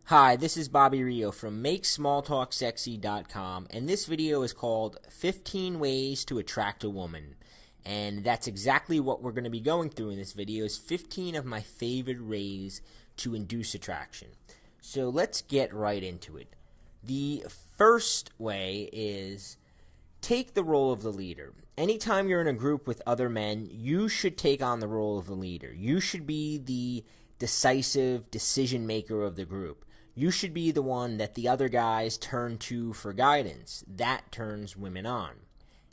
Hi, this is Bobby Rio from MakeSmallTalkSexy.com, and this video is called 15 Ways to Attract a Woman. And that's exactly what we're going to be going through in this video, is 15 of my favorite ways to induce attraction. So let's get right into it. The first way is take the role of the leader. Anytime you're in a group with other men, you should take on the role of the leader. You should be the decisive decision maker of the group. You should be the one that the other guys turn to for guidance. That turns women on.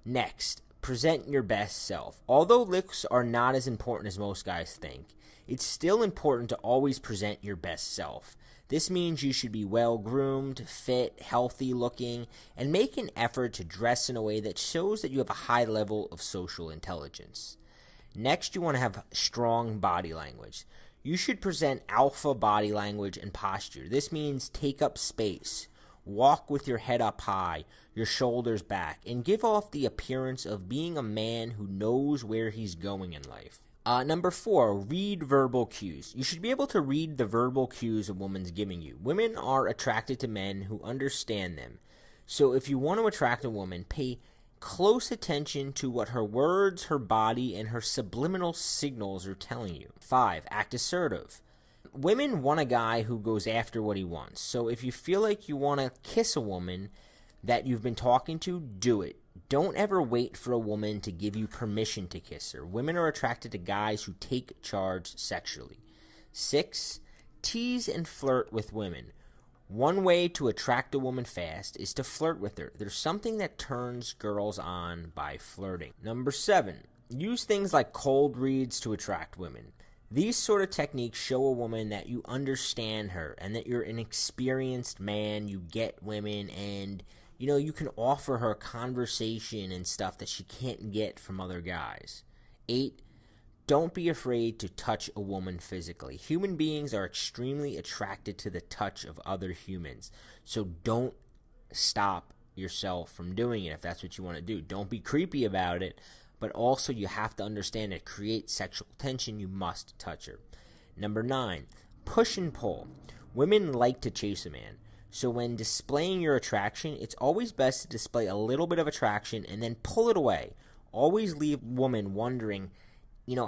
Next, present your best self. Although looks are not as important as most guys think, it's still important to always present your best self. This means you should be well-groomed, fit, healthy-looking, and make an effort to dress in a way that shows that you have a high level of social intelligence. Next, you want to have strong body language. You should present alpha body language and posture. This means take up space, walk with your head up high, your shoulders back, and give off the appearance of being a man who knows where he's going in life. Number 4, read verbal cues. You should be able to read the verbal cues a woman's giving you. Women are attracted to men who understand them. So if you want to attract a woman, pay close attention to what her words, her body, and her subliminal signals are telling you. 5, act assertive. Women want a guy who goes after what he wants. So if you feel like you want to kiss a woman that you've been talking to, do it. Don't ever wait for a woman to give you permission to kiss her. Women are attracted to guys who take charge sexually. 6, tease and flirt with women. One way to attract a woman fast is to flirt with her. There's something that turns girls on by flirting. Number 7, use things like cold reads to attract women. These sort of techniques show a woman that you understand her and that you're an experienced man, you get women, and you can offer her conversation and stuff that she can't get from other guys. 8, don't be afraid to touch a woman physically. Human beings are extremely attracted to the touch of other humans. So don't stop yourself from doing it if that's what you want to do. Don't be creepy about it, but also you have to understand that to create sexual tension, you must touch her. Number 9, push and pull. Women like to chase a man. So when displaying your attraction, it's always best to display a little bit of attraction and then pull it away. Always leave women wondering,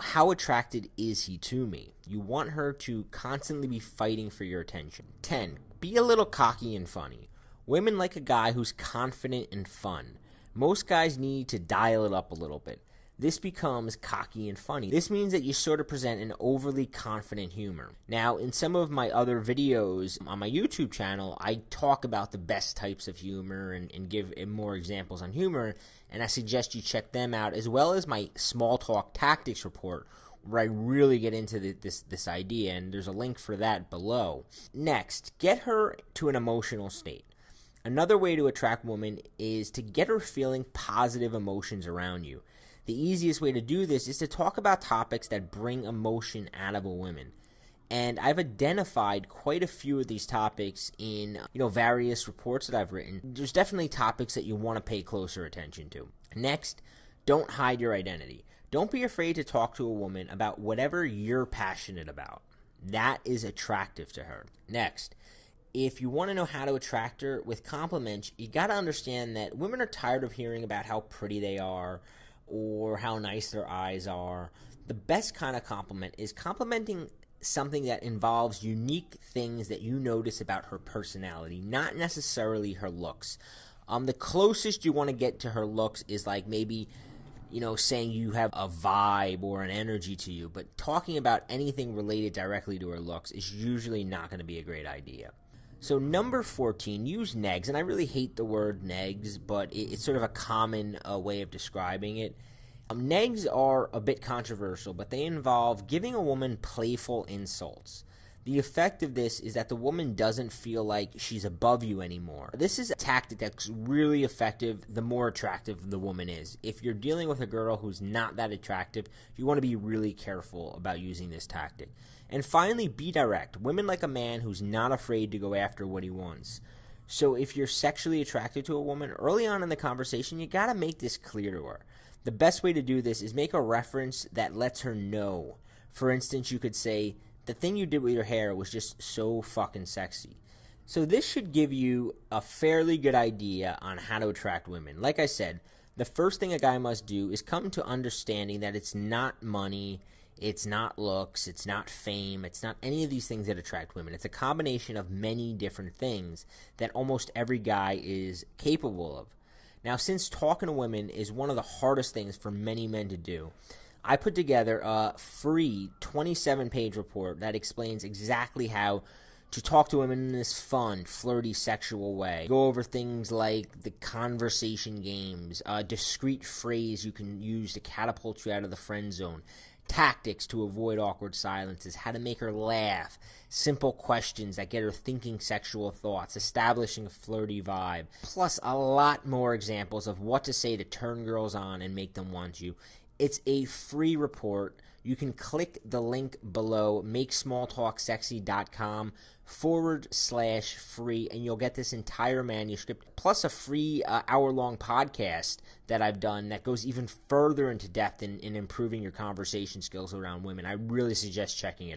how attracted is he to me? You want her to constantly be fighting for your attention. 10, be a little cocky and funny. Women like a guy who's confident and fun. Most guys need to dial it up a little bit. This becomes cocky and funny. This means that you sort of present an overly confident humor. Now, in some of my other videos on my YouTube channel, I talk about the best types of humor and give more examples on humor, and I suggest you check them out, as well as my Small Talk Tactics report, where I really get into this idea, and there's a link for that below. Next, get her to an emotional state. Another way to attract women is to get her feeling positive emotions around you. The easiest way to do this is to talk about topics that bring emotion out of a woman. And I've identified quite a few of these topics in various reports that I've written. There's definitely topics that you want to pay closer attention to. Next, don't hide your identity. Don't be afraid to talk to a woman about whatever you're passionate about. That is attractive to her. Next, if you want to know how to attract her with compliments, you got to understand that women are tired of hearing about how pretty they are or how nice their eyes are. The best kind of compliment is complimenting something that involves unique things that you notice about her personality, not necessarily her looks. The closest you want to get to her looks is like maybe, saying you have a vibe or an energy to you, but talking about anything related directly to her looks is usually not going to be a great idea. So number 14, use negs, and I really hate the word negs, but it's sort of a common way of describing it. Negs are a bit controversial, but they involve giving a woman playful insults. The effect of this is that the woman doesn't feel like she's above you anymore. This is a tactic that's really effective the more attractive the woman is. If you're dealing with a girl who's not that attractive, you want to be really careful about using this tactic. And finally, be direct. Women like a man who's not afraid to go after what he wants. So if you're sexually attracted to a woman, early on in the conversation, you got to make this clear to her. The best way to do this is make a reference that lets her know. For instance, you could say, "The thing you did with your hair was just so fucking sexy." So this should give you a fairly good idea on how to attract women. Like I said, the first thing a guy must do is come to understanding that it's not money, it's not looks, it's not fame, it's not any of these things that attract women. It's a combination of many different things that almost every guy is capable of. Now, since talking to women is one of the hardest things for many men to do, I put together a free 27-page report that explains exactly how to talk to women in this fun, flirty, sexual way. Go over things like the conversation games, a discreet phrase you can use to catapult you out of the friend zone, tactics to avoid awkward silences, how to make her laugh, simple questions that get her thinking sexual thoughts, establishing a flirty vibe, plus a lot more examples of what to say to turn girls on and make them want you. It's a free report. You can click the link below, makesmalltalksexy.com/free, and you'll get this entire manuscript, plus a free hour-long podcast that I've done that goes even further into depth in improving your conversation skills around women. I really suggest checking it out.